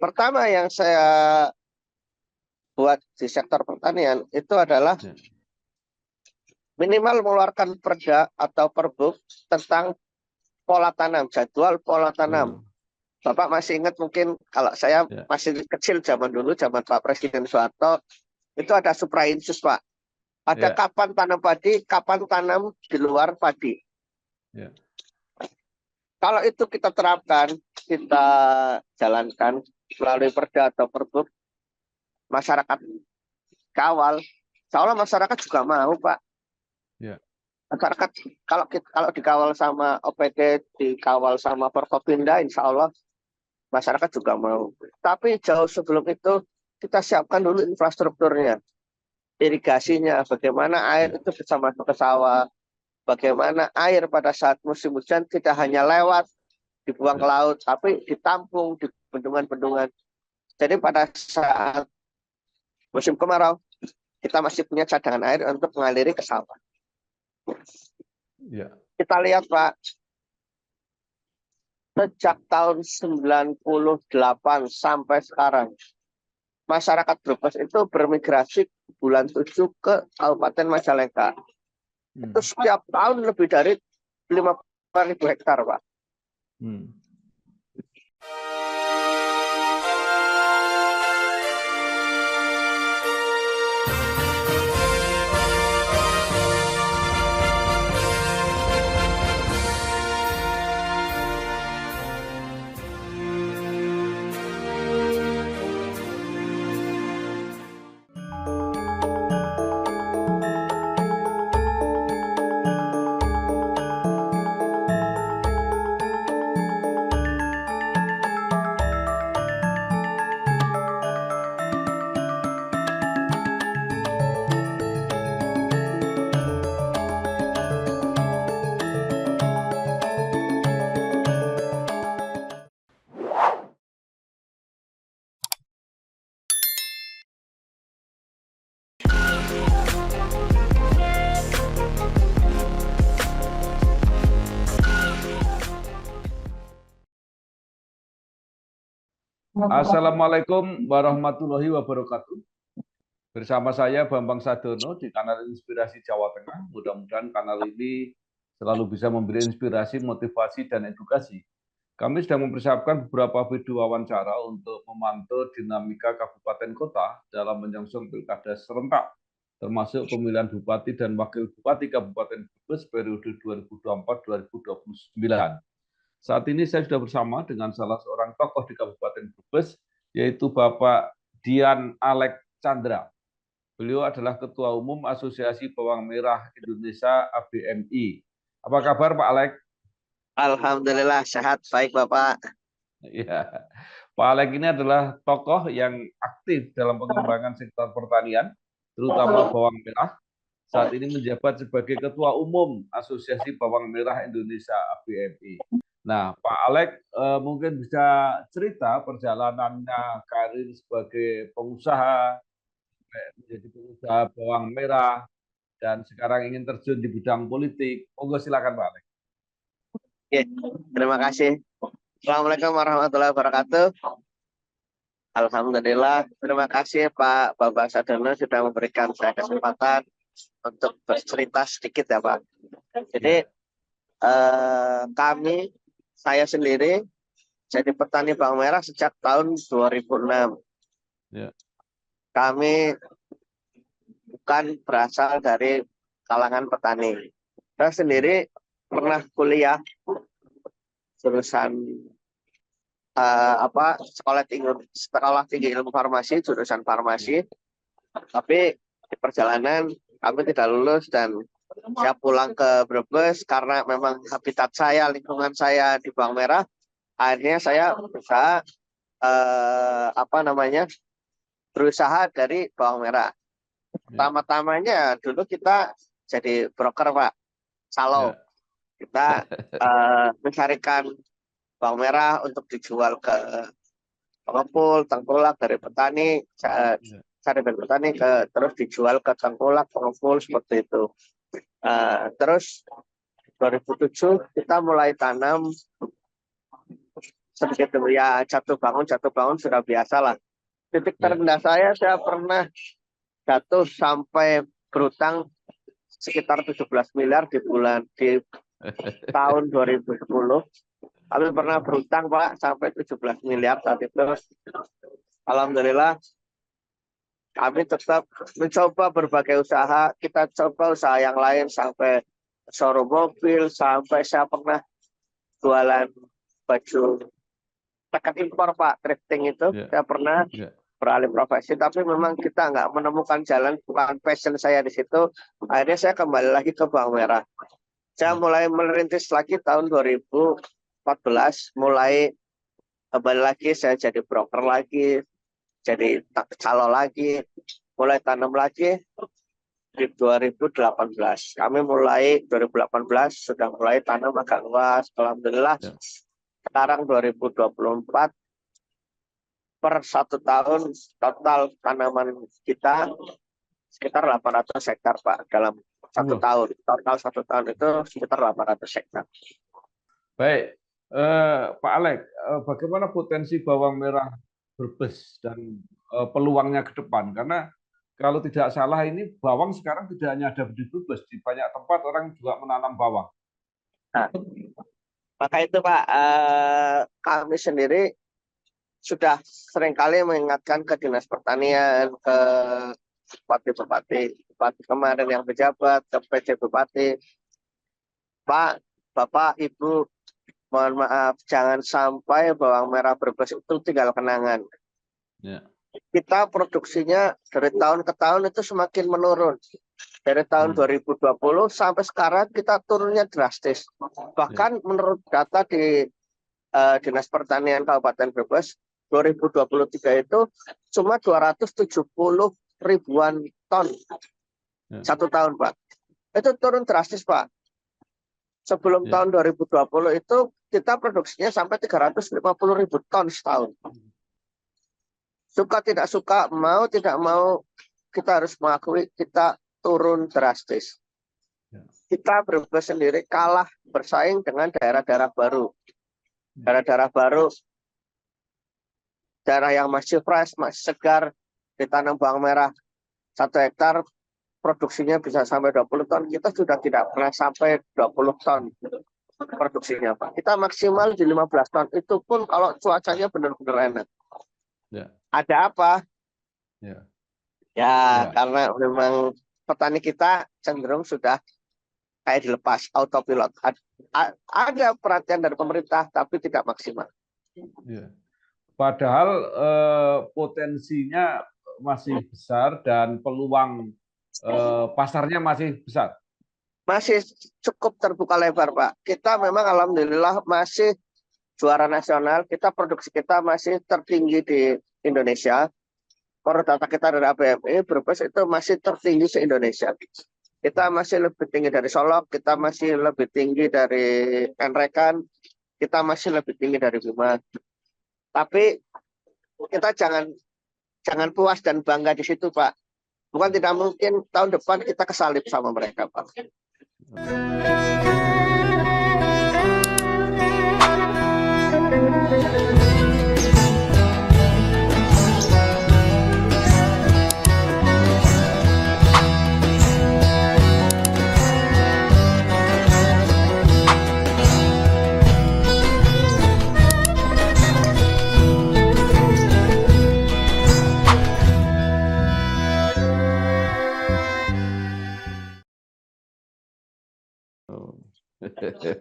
Pertama yang saya buat di sektor pertanian itu adalah minimal mengeluarkan perda atau perbuk tentang pola tanam, jadwal pola tanam. Bapak masih ingat mungkin kalau saya masih kecil zaman dulu, zaman Pak Presiden Soeharto, itu ada Suprainsus, Pak. Ada kapan tanam padi, kapan tanam di luar padi. Kalau itu kita terapkan, kita jalankan melalui perda atau perbuk, masyarakat kawal, seolah masyarakat juga mau, Pak. Masyarakat kalau dikawal sama OPD, dikawal sama Forkopimda, insya Allah masyarakat juga mau. Tapi jauh sebelum itu kita siapkan dulu infrastrukturnya, irigasinya, bagaimana air itu bisa masuk ke sawah, bagaimana air pada saat musim hujan tidak hanya lewat dibuang ke laut, tapi ditampung di bendungan-bendungan. Jadi pada saat musim kemarau kita masih punya cadangan air untuk mengaliri ke sawah. Kita lihat, Pak, sejak tahun 98 sampai sekarang, masyarakat Brebes itu bermigrasi bulan 7 ke Kabupaten Majalengka. Itu setiap tahun lebih dari 50.000 hektar, Pak. Assalamualaikum warahmatullahi wabarakatuh. Bersama saya Bambang Sadono di kanal Inspirasi Jawa Tengah. Mudah-mudahan kanal ini selalu bisa memberi inspirasi, motivasi, dan edukasi. Kami sedang mempersiapkan beberapa video wawancara untuk memantau dinamika kabupaten kota dalam menyongsong pilkada serentak, termasuk pemilihan bupati dan wakil bupati Kabupaten Brebes periode 2024-2029. Saat ini saya sudah bersama dengan salah seorang tokoh di Kabupaten Brebes, yaitu Bapak Dian Alek Chandra. Beliau adalah Ketua Umum Asosiasi Bawang Merah Indonesia ABMI. Apa kabar, Pak Alek? Alhamdulillah sehat, baik Bapak. Ya, Pak Alek ini adalah tokoh yang aktif dalam pengembangan sektor pertanian, terutama bawang merah. Saat ini menjabat sebagai Ketua Umum Asosiasi Bawang Merah Indonesia ABMI. Nah, Pak Alek mungkin bisa cerita perjalanannya karir sebagai pengusaha, menjadi pengusaha bawang merah, dan sekarang ingin terjun di bidang politik. Monggo silakan, Pak Alek. Oke, terima kasih. Assalamualaikum warahmatullahi wabarakatuh. Alhamdulillah, terima kasih Pak Bambang Sadono sudah memberikan saya kesempatan untuk bercerita sedikit ya Pak. Jadi saya sendiri jadi petani bawang merah sejak tahun 2006. Kami bukan berasal dari kalangan petani. Saya sendiri pernah kuliah jurusan sekolah tinggi ilmu farmasi, jurusan farmasi. Tapi di perjalanan kami tidak lulus dan saya pulang ke Brebes karena memang habitat saya, lingkungan saya di bawang merah. Akhirnya saya berusaha dari bawang merah. Pertama-tamanya dulu kita jadi broker, Pak. Salo. Kita mencarikan bawang merah untuk dijual ke pengepul, tengkulak dari petani, cari dari petani terus dijual ke tengkulak, pengepul seperti itu. Terus 2007 kita mulai tanam sedikit demi ya jatuh bangun sudah biasa lah. Titik Ya. terendah saya pernah jatuh sampai berutang sekitar 17 miliar di tahun 2010. Kami pernah berutang Pak sampai 17 miliar saat itu. Alhamdulillah kami tetap mencoba berbagai usaha. Kita coba usaha yang lain sampai showroom mobil, sampai saya pernah jualan baju tekan impor Pak, thrifting itu. Ya. Saya pernah Ya. beralih profesi, tapi memang kita nggak menemukan jalan, bukan passion saya di situ. Akhirnya saya kembali lagi ke Bawang Merah. Saya mulai merintis lagi tahun 2014, mulai kembali lagi, saya jadi broker lagi, jadi calo lagi, mulai tanam lagi di 2018. Kami mulai 2018 sudah mulai tanam agak luas. Alhamdulillah Ya. sekarang 2024 per 1 tahun total tanaman kita sekitar 800 hektar Pak dalam 1 tahun. Total 1 tahun itu sekitar 800 hektar. Baik, Pak Alek, bagaimana potensi bawang merah Brebes dan peluangnya ke depan? Karena kalau tidak salah ini bawang sekarang tidak hanya ada di Brebes, di banyak tempat orang juga menanam bawang. Nah, maka itu Pak, kami sendiri sudah seringkali mengingatkan ke Dinas Pertanian, ke Bupati kemarin yang pejabat, ke PJ Bupati, Pak, Bapak, Ibu, mohon maaf, jangan sampai bawang merah Brebes itu tinggal kenangan. Ya. Kita produksinya dari tahun ke tahun itu semakin menurun. Dari tahun 2020 sampai sekarang kita turunnya drastis. Bahkan menurut data di Dinas Pertanian Kabupaten Brebes, 2023 itu cuma 270 ribuan ton 1 tahun Pak. Itu turun drastis Pak. Sebelum tahun 2020 itu kita produksinya sampai 350 ribu ton setahun. Suka tidak suka, mau tidak mau, kita harus mengakui kita turun drastis. Kita Brebes sendiri kalah bersaing dengan daerah-daerah baru. Daerah-daerah baru, daerah yang masih fresh, masih segar, ditanam bawang merah 1 hektar, produksinya bisa sampai 20 ton. Kita sudah tidak pernah sampai 20 ton produksinya Pak. Kita maksimal di 15 ton. Itu pun kalau cuacanya benar-benar enak. Ya. Ada apa? Ya, Ya. karena memang petani kita cenderung sudah kayak dilepas autopilot. Ada perhatian dari pemerintah tapi tidak maksimal. Ya. Padahal potensinya masih besar dan peluang pasarnya masih besar. Masih cukup terbuka lebar Pak. Kita memang alhamdulillah masih juara nasional. Kita produksi kita masih tertinggi di Indonesia. Menurut data kita dari APMI, Brebes itu masih tertinggi se-Indonesia. Kita masih lebih tinggi dari Solok, kita masih lebih tinggi dari Enrekan, kita masih lebih tinggi dari Bima. Tapi kita jangan puas dan bangga di situ, Pak. Bukan tidak mungkin tahun depan kita kesalip sama mereka, Pak.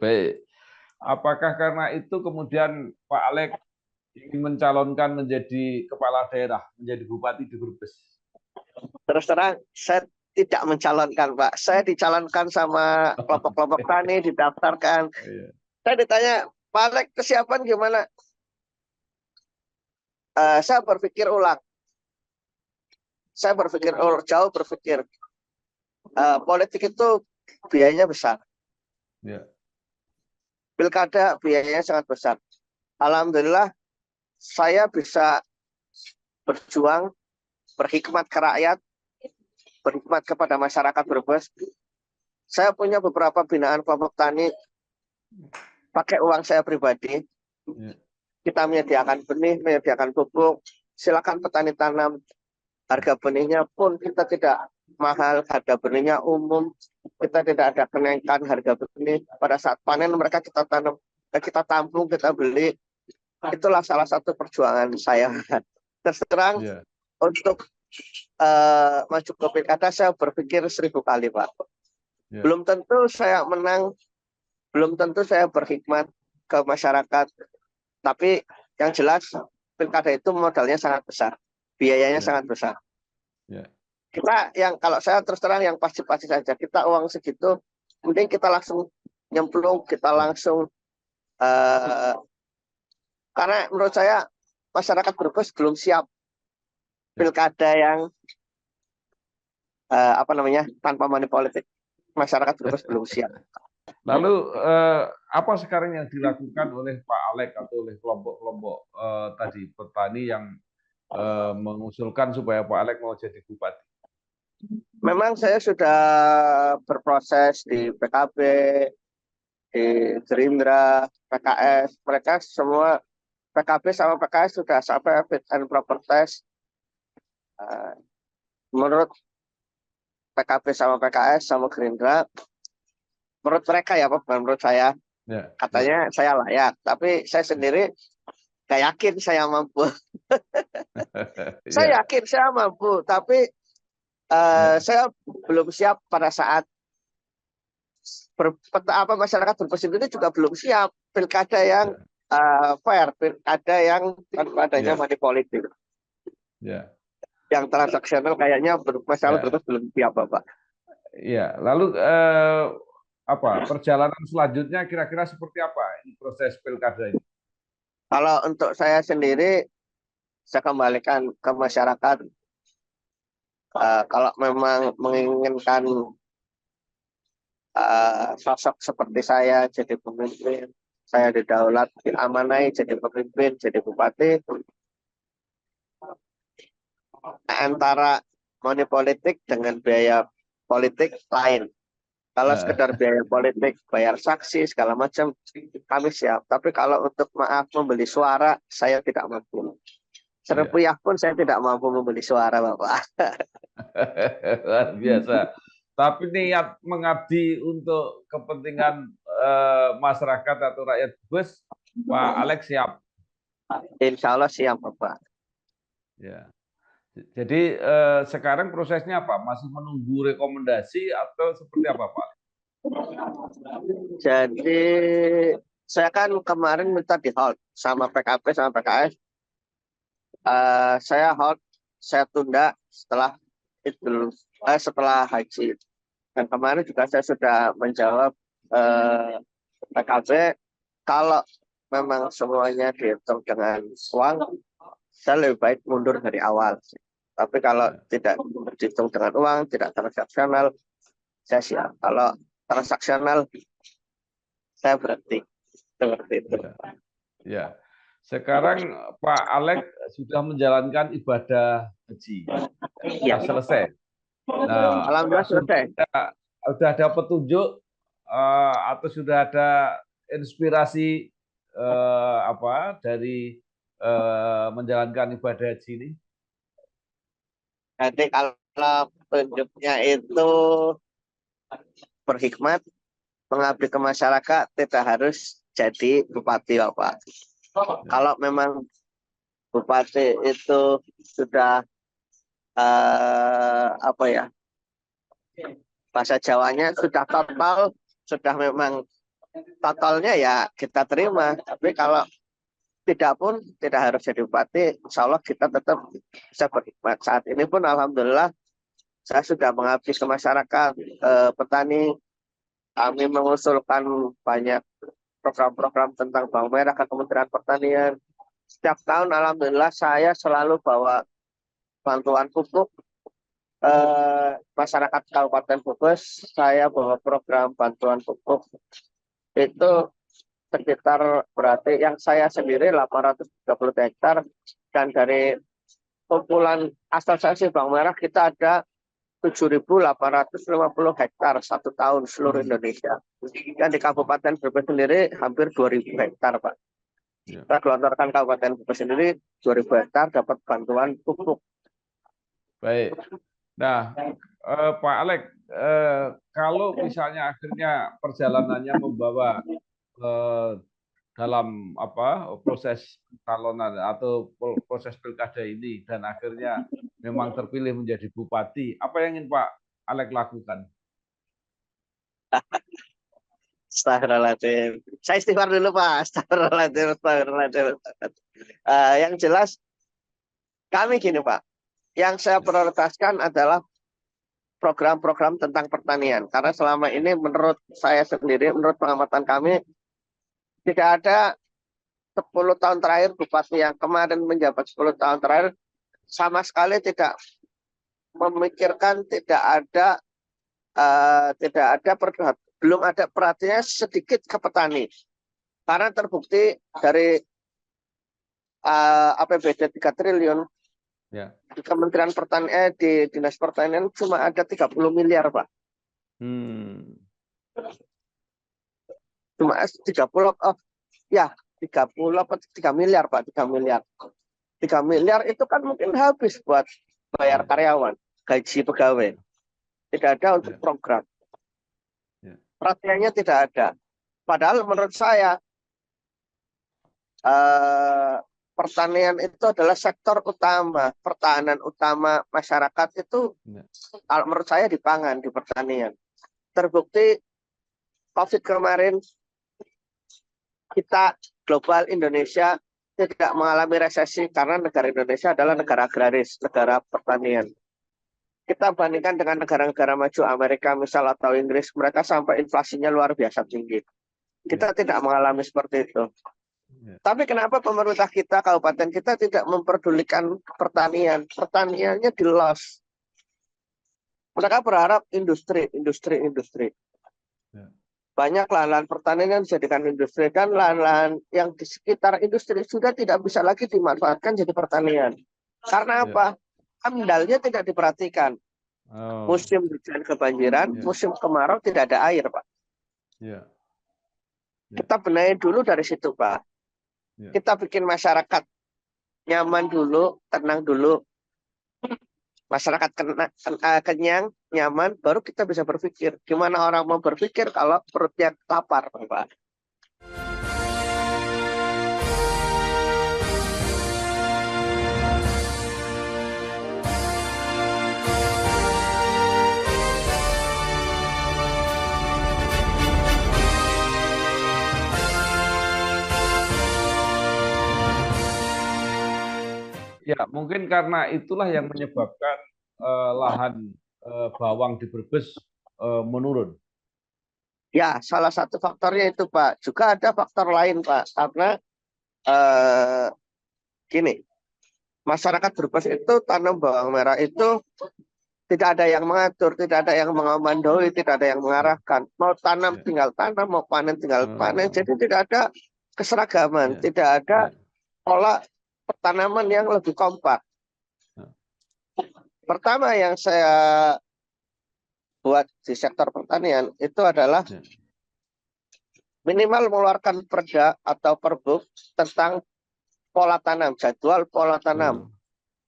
Baik. Apakah karena itu kemudian Pak Alek ingin mencalonkan menjadi kepala daerah, menjadi bupati di Brebes? Terus terang, saya tidak mencalonkan, Pak. Saya dicalonkan sama kelompok-kelompok tani, didaftarkan. Saya ditanya, Pak Alek, kesiapan gimana? Saya berpikir ulang. Saya berpikir jauh berpikir. Politik itu biayanya besar. Pilkada biayanya sangat besar. Alhamdulillah saya bisa berjuang, berhikmat ke rakyat, berhikmat kepada masyarakat Brebes. Saya punya beberapa binaan kelompok tani pakai uang saya pribadi. kita menyediakan benih, menyediakan pupuk, silakan petani tanam. Harga benihnya pun kita tidak mahal, harga benihnya umum, kita tidak ada kenaikan harga benih. Pada saat panen mereka kita tanam, kita tampung, kita beli. Itulah salah satu perjuangan saya. Terus terang, Ya. untuk maju ke pilkada saya berpikir 1000 kali, Pak. Ya. Belum tentu saya menang, belum tentu saya berkhidmat ke masyarakat. Tapi yang jelas pilkada itu modalnya sangat besar, biayanya Ya. sangat besar. Ya. Kita yang kalau saya terus terang yang pasti-pasti saja, kita uang segitu, mending kita langsung nyemplung, kita langsung karena menurut saya masyarakat Brebes belum siap pilkada yang tanpa money politik. Masyarakat Brebes belum siap. Lalu apa sekarang yang dilakukan oleh Pak Alek atau oleh kelompok-kelompok tadi petani yang mengusulkan supaya Pak Alek mau jadi bupati? Memang saya sudah berproses di PKB, di Gerindra, PKS. Mereka semua PKB sama PKS sudah sampai fit and proper test. Menurut PKB sama PKS sama Gerindra, menurut mereka ya Pak, bukan menurut saya, katanya saya layak. Tapi saya sendiri gak yakin saya mampu. Saya yakin saya mampu, tapi saya belum siap pada saat masyarakat Brebes itu juga belum siap pilkada yang fair, pilkada yang tanpa adanya money politik. Yang transaksional kayaknya masalah Brebes belum siap, Bapak. Iya, lalu perjalanan selanjutnya kira-kira seperti apa ini proses pilkada ini? Kalau untuk saya sendiri, saya kembalikan ke masyarakat. Kalau memang menginginkan sosok seperti saya jadi pemimpin, saya didaulat, diamanai jadi pemimpin, jadi bupati, antara money politik dengan biaya politik lain. Kalau sekedar biaya politik, bayar saksi, segala macam, kami siap. Tapi kalau untuk membeli suara, saya tidak mampu. Serupiyah pun saya tidak mampu membeli suara, Bapak. Luar biasa. Tapi niat mengabdi untuk kepentingan masyarakat atau rakyat Brebes, Pak Alek siap. Insya Allah siap, Bapak. Ya. Jadi sekarang prosesnya apa? Masih menunggu rekomendasi atau seperti apa, Pak? Jadi saya kan kemarin minta di hold sama PKB sama PKS. Saya hold, saya tunda setelah setelah haji. Dan kemarin juga saya sudah menjawab PKB, kalau memang semuanya dihitung dengan uang, saya lebih baik mundur dari awal. Tapi kalau tidak dihitung dengan uang, tidak transaksional, saya siap. Kalau transaksional, saya berhenti. Seperti itu. Ya. Sekarang Pak Alek sudah menjalankan ibadah haji. Sudah selesai. Nah, Alhamdulillah selesai. Sudah ada petunjuk atau sudah ada inspirasi dari menjalankan ibadah haji ini? Jadi kalau petunjuknya itu berhikmat, mengabdi ke masyarakat, tidak harus jadi bupati, Bapak. Kalau memang bupati itu sudah bahasa Jawanya sudah total, sudah memang totalnya ya kita terima. Tapi kalau tidak pun tidak harus jadi bupati, insya Allah kita tetap bisa berkhidmat. Saat ini pun alhamdulillah saya sudah mengabdi ke masyarakat, petani. Kami mengusulkan banyak program-program tentang bawang merah ke Kementerian Pertanian. Setiap tahun alhamdulillah saya selalu bawa bantuan pupuk masyarakat Kabupaten Brebes. Saya bawa program bantuan pupuk itu sekitar, berarti yang saya sendiri 830 hektar, dan dari kumpulan asosiasi bawang merah kita ada 7.850 hektar satu tahun seluruh Indonesia. Dan di Kabupaten Brebes sendiri hampir 2.000 hektar, Pak. Ya. Kita gelontorkan Kabupaten Brebes sendiri 2.000 hektar dapat bantuan pupuk. Baik. Nah, Pak Alex, kalau misalnya akhirnya perjalanannya membawa dalam proses calonan atau proses pilkada ini dan akhirnya memang terpilih menjadi bupati, apa yang ingin Pak Alex lakukan? Astagfirullahaladzim. Saya istighfar dulu Pak. Astagfirullahaladzim. Astagfirullahaladzim. Yang jelas kami gini Pak. Yang saya prioritaskan adalah program-program tentang pertanian. Karena selama ini menurut saya sendiri, menurut pengamatan kami, tidak ada 10 tahun terakhir bupati yang kemarin menjabat 10 tahun terakhir sama sekali tidak memikirkan, belum ada perhatiannya sedikit ke petani. Karena terbukti dari APBD 3 triliun Ya. di Kementerian Pertanian, di Dinas Pertanian cuma ada 30 miliar, Pak. Cuma 30, ya 30 apa 3 miliar, Pak, 3 miliar. 3 miliar itu kan mungkin habis buat bayar karyawan, gaji pegawai. Tidak ada untuk program. Perhatiannya tidak ada. Padahal menurut saya pertanian itu adalah sektor utama, pertahanan utama masyarakat itu, kalau menurut saya di pangan, di pertanian. Terbukti COVID kemarin, kita global Indonesia tidak mengalami resesi karena negara Indonesia adalah negara agraris, negara pertanian. Kita bandingkan dengan negara-negara maju Amerika misal atau Inggris, mereka sampai inflasinya luar biasa tinggi. Kita tidak mengalami seperti itu. Tapi kenapa pemerintah kita, kabupaten kita tidak memperdulikan pertanian? Pertaniannya di loss. Mereka berharap industri. Banyak lahan-lahan pertanian yang dijadikan industri dan lahan-lahan yang di sekitar industri sudah tidak bisa lagi dimanfaatkan jadi pertanian. Karena apa? Amdalnya tidak diperhatikan. Musim hujan kebanjiran, musim kemarau tidak ada air, Pak. Kita benahi dulu dari situ, Pak. Kita bikin masyarakat nyaman dulu, tenang dulu. Masyarakat kenyang, nyaman, baru kita bisa berpikir. Gimana orang mau berpikir kalau perutnya lapar, Pak? Ya, mungkin karena itulah yang menyebabkan lahan bawang di Brebes menurun. Ya, salah satu faktornya itu, Pak. Juga ada faktor lain, Pak. Karena gini, masyarakat Brebes itu tanam bawang merah itu tidak ada yang mengatur, tidak ada yang mengomandoi, tidak ada yang mengarahkan. Mau tanam tinggal tanam, mau panen tinggal panen. Jadi tidak ada keseragaman, tidak ada pola pertanaman yang lebih kompak. Pertama yang saya buat di sektor pertanian itu adalah minimal mengeluarkan perda atau perbuk tentang pola tanam, jadwal pola tanam.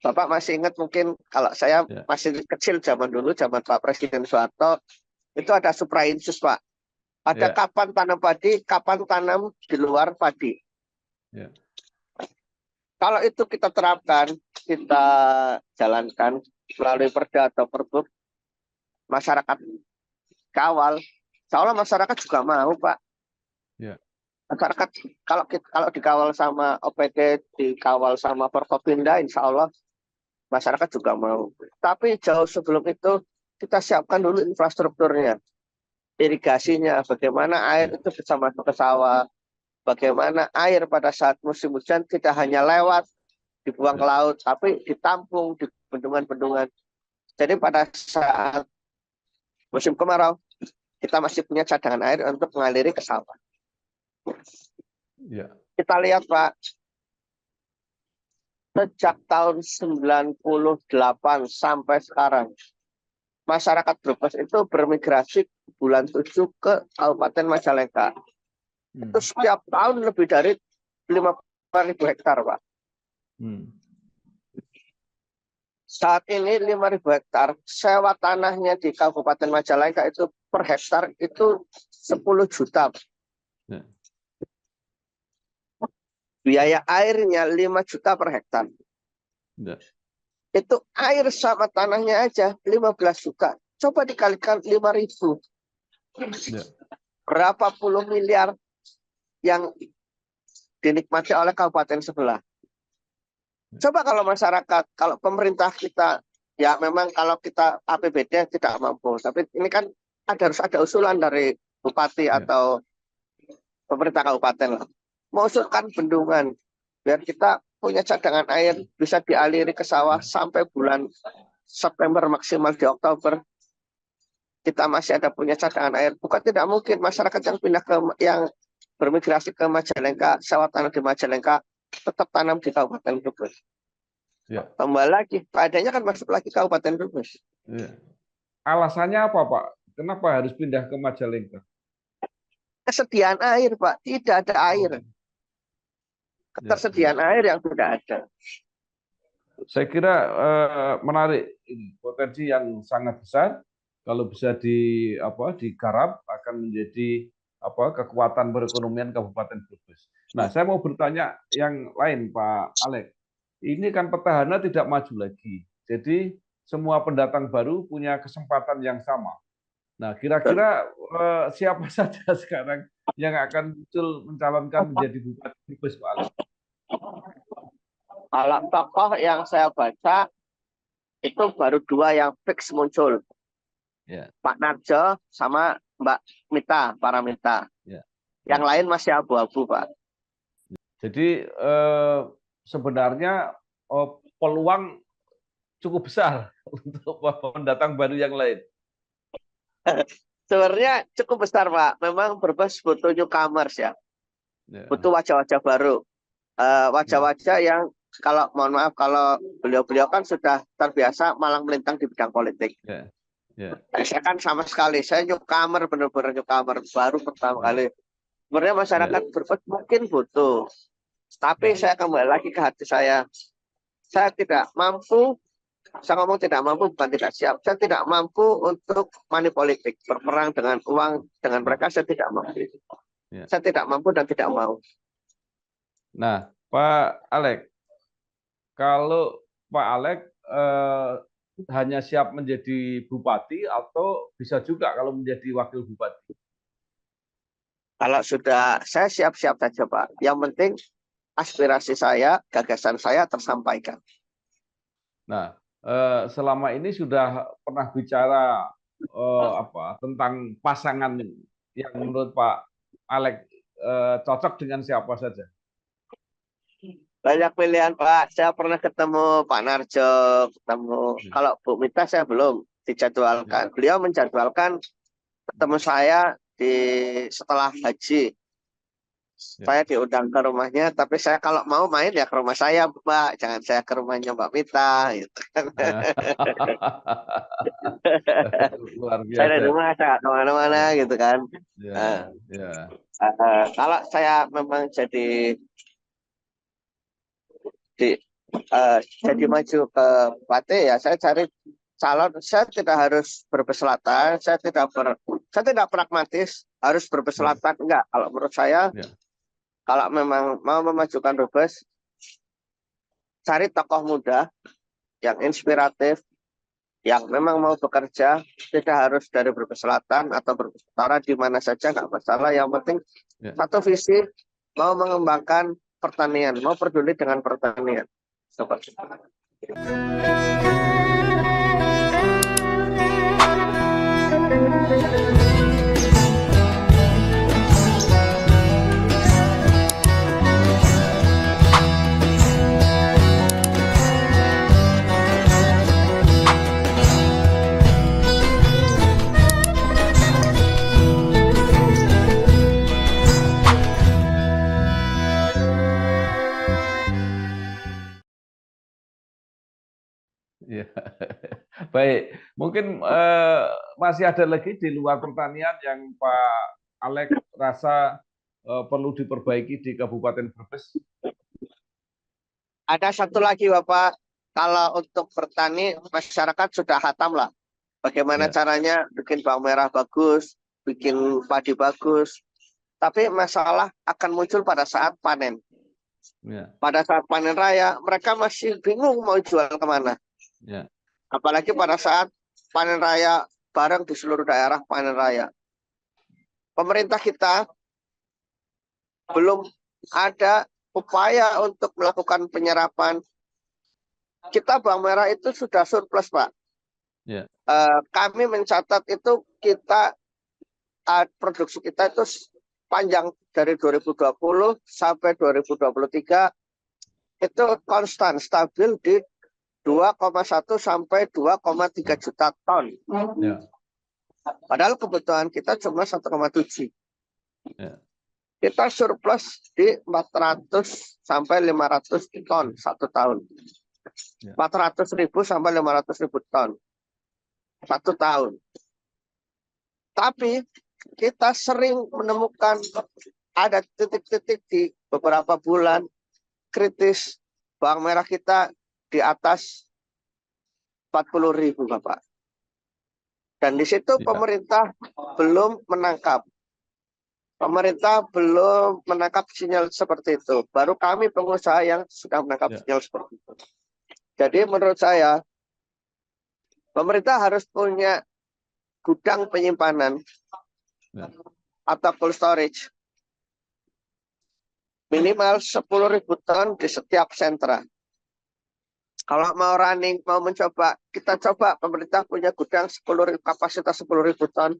Bapak masih ingat mungkin kalau saya masih kecil zaman dulu, zaman Pak Presiden Soeharto, itu ada suprainsus, Pak. Ada kapan tanam padi, kapan tanam di luar padi. Kalau itu kita terapkan, kita jalankan melalui perda atau perbuk, masyarakat kawal, seolah masyarakat juga mau, Pak. Masyarakat kalau dikawal sama OPD, dikawal sama Forkopimda, insya Allah masyarakat juga mau. Tapi jauh sebelum itu kita siapkan dulu infrastrukturnya, irigasinya, bagaimana air itu bisa masuk ke sawah, bagaimana air pada saat musim hujan tidak hanya lewat, dibuang ke laut, tapi ditampung di bendungan-bendungan. Jadi pada saat musim kemarau, kita masih punya cadangan air untuk mengaliri ke sawah. Kita lihat, Pak, sejak tahun 98 sampai sekarang, masyarakat Brebes itu bermigrasi bulan 7 ke Kabupaten Majalengka. Itu setiap tahun lebih dari 50 5.000 hektar, Pak. Hmm. Saat ini 5.000 hektar, sewa tanahnya di Kabupaten Majalengka itu per hektar itu 10 juta. Ya. Biaya airnya 5 juta per hektar. Ya. Itu air sama tanahnya aja 15 juta. Coba dikalikan 5.000. Ya. Berapa puluh miliar yang dinikmati oleh kabupaten sebelah. Coba kalau masyarakat, kalau pemerintah kita, ya memang kalau kita APBD tidak mampu. Tapi ini kan harus ada usulan dari bupati Ya. atau pemerintah kabupaten lah. Mengusulkan bendungan, biar kita punya cadangan air, bisa dialiri ke sawah sampai bulan September, maksimal di Oktober. Kita masih ada punya cadangan air. Bukan tidak mungkin masyarakat yang pindah yang bermigrasi ke Majalengka, sawah tanah di Majalengka, tetap tanam di Kabupaten Brebes. Ya. Kembali lagi, padanya kan masuk lagi Kabupaten Brebes. Ya. Alasannya apa, Pak? Kenapa harus pindah ke Majalengka? Kesediaan air, Pak. Tidak ada air. Ketersediaan air yang tidak ada. Saya kira menarik, ini potensi yang sangat besar. Kalau bisa digarap akan menjadi kekuatan perekonomian Kabupaten Brebes. Nah, saya mau bertanya yang lain, Pak Alex. Ini kan petahana tidak maju lagi. Jadi semua pendatang baru punya kesempatan yang sama. Nah, kira-kira siapa saja sekarang yang akan muncul mencalonkan menjadi Bupati Brebes, Pak Alex? Kalau tokoh yang saya baca, itu baru 2 yang fix muncul. Ya. Pak Narjo sama Mbak Mita, para Mita. Ya. Yang lain masih abu-abu, Pak. Jadi sebenarnya peluang cukup besar untuk pendatang baru yang lain. Sebenarnya cukup besar, Pak. Memang Brebes butuh newcomers ya. Butuh wajah-wajah baru. Wajah-wajah yang kalau mohon maaf kalau beliau-beliau kan sudah terbiasa malang melintang di bidang politik. Saya kan sama sekali, saya newcomer, benar-benar newcomer, baru pertama kali. Sebenarnya masyarakat Brebes mungkin butuh. Tapi saya kembali lagi ke hati saya. Saya tidak mampu, saya ngomong tidak mampu bukan tidak siap. Saya tidak mampu untuk money politik, berperang dengan uang dengan mereka, saya tidak mampu. Saya tidak mampu dan tidak mau. Nah, Pak Alex, kalau Pak Alex hanya siap menjadi bupati atau bisa juga kalau menjadi wakil bupati? Kalau sudah, saya siap-siap saja, Pak. Yang penting aspirasi saya, gagasan saya tersampaikan. Nah, selama ini sudah pernah bicara tentang pasangan yang menurut Pak Alex cocok dengan siapa saja? Banyak pilihan, Pak. Saya pernah ketemu Pak Narjo, ketemu. Kalau Bu Mita saya belum dijadwalkan. Beliau menjadwalkan ketemu saya setelah haji. Saya diundang ke rumahnya, tapi saya kalau mau main ya ke rumah saya, Mbak. Jangan saya ke rumahnya Mbak Mita. Gitu. Luar biasa. Saya dari rumah, saya nggak kemana-mana gitu kan. Kalau saya memang jadi maju ke bupati, ya saya cari calon. Saya tidak harus Brebes Selatan, saya tidak pragmatis harus Brebes Selatan, enggak. Kalau menurut saya, kalau memang mau memajukan Brebes, cari tokoh muda yang inspiratif, yang memang mau bekerja, tidak harus dari Brebes Selatan atau Brebes Utara, di mana saja nggak masalah. Yang penting satu visi, mau mengembangkan pertanian, mau peduli dengan pertanian. Seperti itu. Ya. Baik, mungkin masih ada lagi di luar pertanian yang Pak Alex rasa perlu diperbaiki di Kabupaten Brebes? Ada satu lagi Bapak, kalau untuk bertani masyarakat sudah hatam lah. Bagaimana Ya, caranya bikin bawang merah bagus, bikin padi bagus. Tapi masalah akan muncul pada saat panen. ya, Pada saat panen raya, mereka masih bingung mau jual kemana. ya, Apalagi pada saat panen raya bareng di seluruh daerah panen raya. Pemerintah kita belum ada upaya untuk melakukan penyerapan. Kita bawang merah itu sudah surplus, Pak. ya, Kami mencatat itu kita produksi kita itu panjang dari 2020 sampai 2023 itu konstan stabil di 2,1 sampai 2,3 juta ton. ya, Padahal kebutuhan kita cuma 1,7. ya, Kita surplus di 400 sampai 500 ton satu tahun. ya, 400.000 sampai 500.000 ton satu tahun. Tapi kita sering menemukan ada titik-titik di beberapa bulan kritis bawang merah kita di atas 40.000 Bapak. Dan di situ ya, pemerintah belum menangkap. Pemerintah belum menangkap sinyal seperti itu. Baru kami pengusaha yang sudah menangkap ya, sinyal seperti itu. Jadi menurut saya pemerintah harus punya gudang penyimpanan ya, atau cold storage minimal 10.000 ton di setiap sentra. Kalau mau running, mau mencoba, kita coba pemerintah punya gudang 10.000, kapasitas 10.000 ton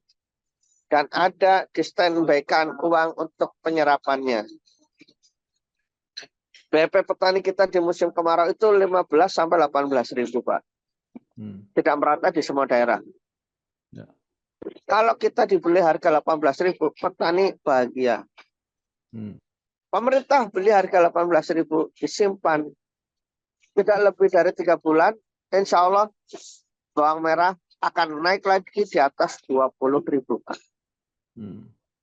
dan ada di standby-kan uang untuk penyerapannya. BP petani kita di musim kemarau itu 15 sampai 18.000 Pak. Tidak merata di semua daerah. ya, Kalau kita dibeli harga 18.000, petani bahagia. Pemerintah beli harga 18.000, disimpan tidak lebih dari 3 bulan, insya Allah bawang merah akan naik lagi di atas 20.000.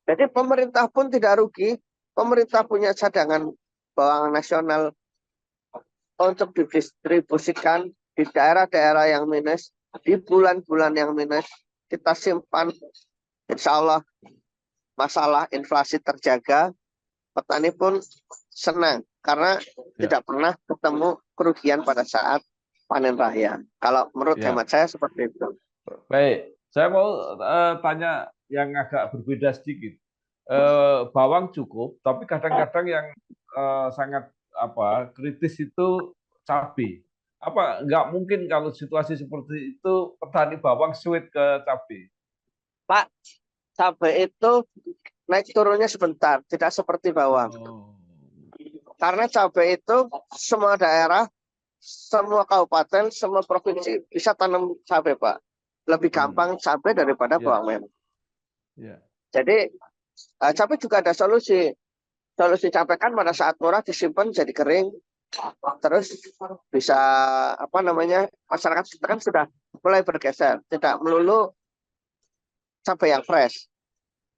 Jadi pemerintah pun tidak rugi, pemerintah punya cadangan bawang nasional untuk didistribusikan di daerah-daerah yang minus, di bulan-bulan yang minus, kita simpan, insya Allah masalah inflasi terjaga, petani pun senang karena ya, tidak pernah ketemu kerugian pada saat panen raya. Kalau menurut ya. hemat saya seperti itu. Baik, saya mau tanya yang agak berbeda sedikit. Bawang cukup, tapi kadang-kadang yang sangat kritis itu cabai. Apa nggak mungkin kalau situasi seperti itu petani bawang switch ke cabai? Pak, cabai itu naik turunnya sebentar, tidak seperti bawang. Oh, Karena cabai itu semua daerah, semua kabupaten, semua provinsi bisa tanam cabai, Pak. Lebih gampang cabai daripada ya, bawang merah. ya, Jadi cabai juga ada solusi. Solusi cabai kan pada saat murah disimpan jadi kering, terus bisa masyarakat kita kan sudah mulai bergeser, tidak melulu cabai yang fresh.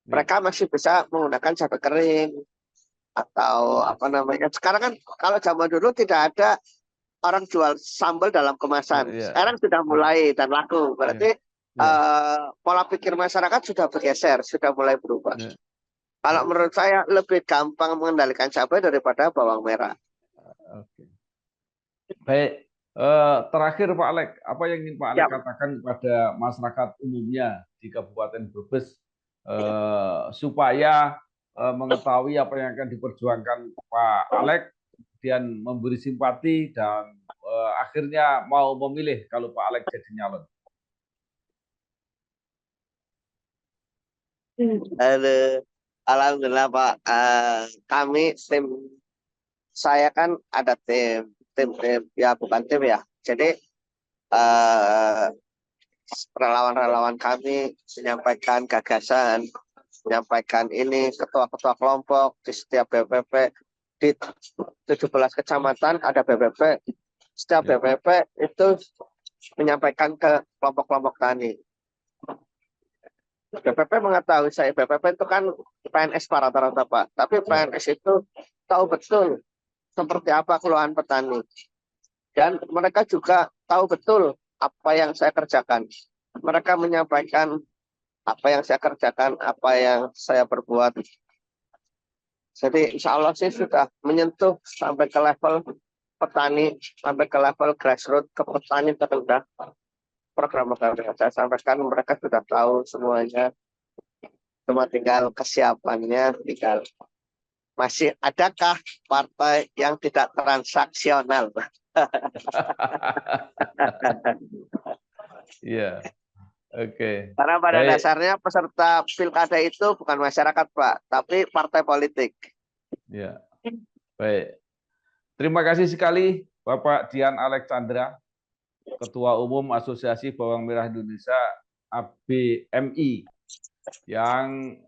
ya, Mereka masih bisa menggunakan cabai kering atau sekarang kan kalau zaman dulu tidak ada orang jual sambal dalam kemasan. ya, Sekarang sudah ya, mulai dan laku. ya, Berarti ya, pola pikir masyarakat sudah bergeser, sudah mulai berubah. ya, Kalau ya. menurut saya lebih gampang mengendalikan cabai daripada bawang merah. Oke. Baik, terakhir Pak Alek, apa yang ingin Pak Alek Ya, katakan kepada masyarakat umumnya di Kabupaten Brebes supaya mengetahui apa yang akan diperjuangkan Pak Alek, kemudian memberi simpati dan akhirnya mau memilih kalau Pak Alek jadi nyalon. halo. Alhamdulillah Pak. Kami tim saya kan ada tim ya bukan tim ya. Jadi eh, relawan-relawan kami menyampaikan gagasan, menyampaikan ini ketua-ketua kelompok di setiap BPP di 17 kecamatan ada BPP. Setiap Ya, BPP itu menyampaikan ke kelompok-kelompok tani. BPP mengetahui saya BPP itu kan PNS para rata-rata Pak, tapi ya, PNS itu tahu betul seperti apa keluhan petani. Dan mereka juga tahu betul apa yang saya kerjakan. Mereka menyampaikan apa yang saya kerjakan, apa yang saya perbuat. Jadi insya Allah sih sudah menyentuh sampai ke level petani, sampai ke level grassroots, ke petani terendah. Program-program yang saya sampaikan mereka sudah tahu semuanya. Cuma tinggal kesiapannya, tinggal masih adakah partai yang tidak transaksional. Iya, oke. Karena pada Baik, dasarnya peserta pilkada itu bukan masyarakat, Pak, tapi partai politik. ya, baik. Terima kasih sekali Bapak Dian Alexandra, Ketua Umum Asosiasi Bawang Merah Indonesia ABMI, yang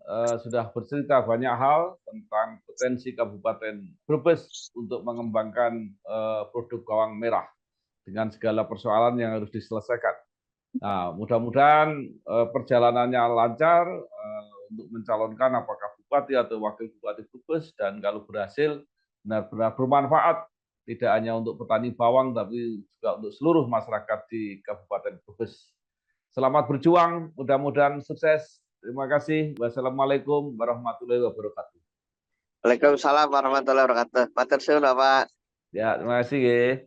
sudah bercerita banyak hal tentang potensi Kabupaten Brebes untuk mengembangkan produk bawang merah dengan segala persoalan yang harus diselesaikan. Nah, mudah-mudahan perjalanannya lancar untuk mencalonkan apakah bupati atau wakil bupati Brebes, dan kalau berhasil benar-benar bermanfaat tidak hanya untuk petani bawang tapi juga untuk seluruh masyarakat di Kabupaten Brebes. Selamat berjuang, mudah-mudahan sukses. Terima kasih. Wassalamualaikum warahmatullahi wabarakatuh. Waalaikumsalam warahmatullahi wabarakatuh. Matur suwun, Pak. Ya, terima kasih.